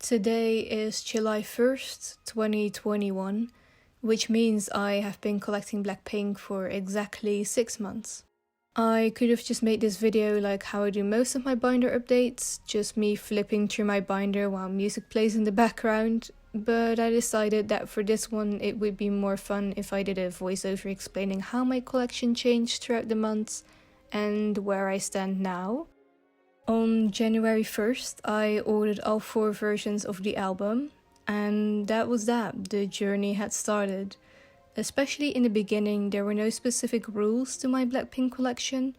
Today is July 1st, 2021, which means I have been collecting Blackpink for exactly 6 months. I could have just made this video like how I do most of my binder updates, just me flipping through my binder while music plays in the background, but I decided that for this one it would be more fun if I did a voiceover explaining how my collection changed throughout the months and where I stand now. On January 1st, I ordered all 4 versions of the album, and that was that. The journey had started. Especially in the beginning, there were no specific rules to my Blackpink collection.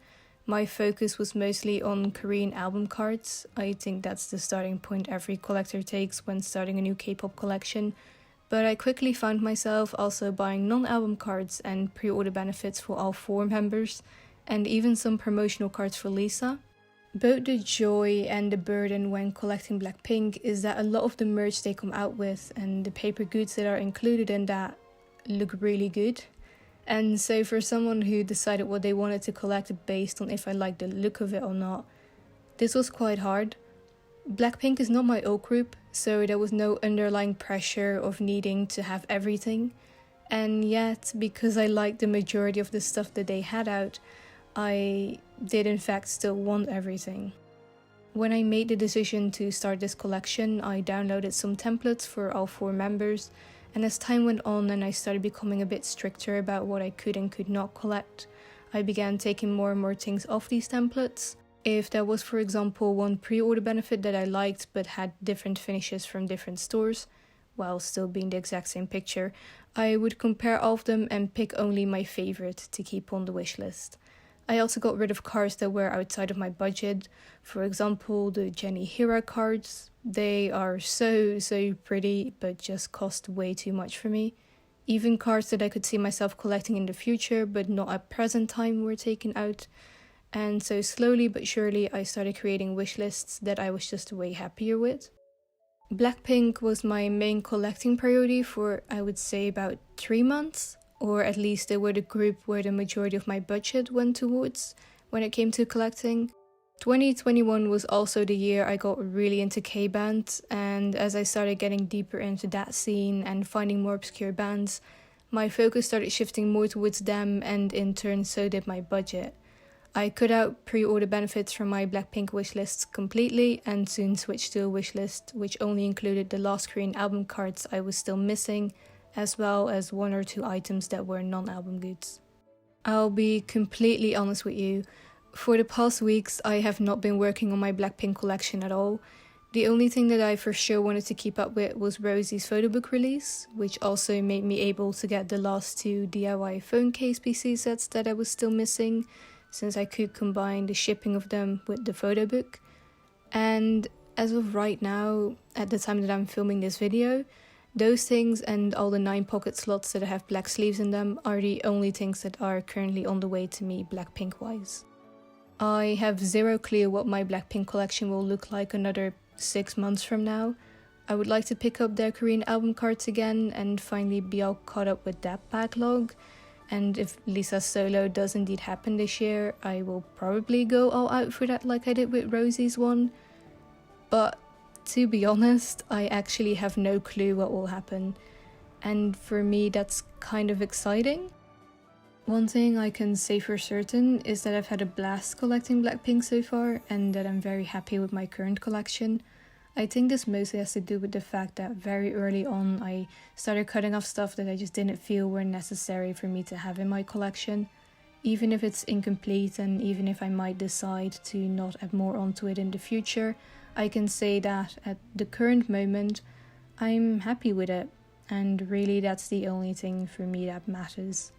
My focus was mostly on Korean album cards. I think that's the starting point every collector takes when starting a new K-pop collection. But I quickly found myself also buying non-album cards and pre-order benefits for all 4 members, and even some promotional cards for Lisa. Both the joy and the burden when collecting Blackpink is that a lot of the merch they come out with and the paper goods that are included in that look really good. And so for someone who decided what they wanted to collect based on if I liked the look of it or not, this was quite hard. Blackpink is not my old group, so there was no underlying pressure of needing to have everything. And yet, because I liked the majority of the stuff that they had out, I did in fact still want everything. When I made the decision to start this collection, I downloaded some templates for all 4 members, and as time went on and I started becoming a bit stricter about what I could and could not collect, I began taking more and more things off these templates. If there was, for example, one pre-order benefit that I liked but had different finishes from different stores, while still being the exact same picture, I would compare all of them and pick only my favorite to keep on the wishlist. I also got rid of cards that were outside of my budget. For example, the Jennie Hera cards. They are so pretty, but just cost way too much for me. Even cards that I could see myself collecting in the future, but not at present time, were taken out. And so slowly but surely I started creating wish lists that I was just way happier with. Blackpink was my main collecting priority for, I would say, about 3 months. Or at least they were the group where the majority of my budget went towards when it came to collecting. 2021 was also the year I got really into K-bands, and as I started getting deeper into that scene and finding more obscure bands, my focus started shifting more towards them, and in turn so did my budget. I cut out pre-order benefits from my Blackpink wishlists completely and soon switched to a wishlist which only included the last Korean album cards I was still missing, as well as 1 or 2 items that were non-album goods. I'll be completely honest with you, for the past weeks I have not been working on my Blackpink collection at all. The only thing that I for sure wanted to keep up with was Rosie's photo book release, which also made me able to get the last 2 DIY phone case PC sets that I was still missing, since I could combine the shipping of them with the photo book. And as of right now, at the time that I'm filming this video, those things and all the 9 pocket slots that have black sleeves in them are the only things that are currently on the way to me Blackpink wise. I have zero clue what my Blackpink collection will look like another 6 months from now. I would like to pick up their Korean album cards again and finally be all caught up with that backlog. And if Lisa's solo does indeed happen this year, I will probably go all out for that like I did with Rosie's one. But to be honest, I actually have no clue what will happen, and for me that's kind of exciting. One thing I can say for certain is that I've had a blast collecting Blackpink so far, and that I'm very happy with my current collection. I think this mostly has to do with the fact that very early on I started cutting off stuff that I just didn't feel were necessary for me to have in my collection. Even if it's incomplete and even if I might decide to not add more onto it in the future, I can say that at the current moment, I'm happy with it, and really that's the only thing for me that matters.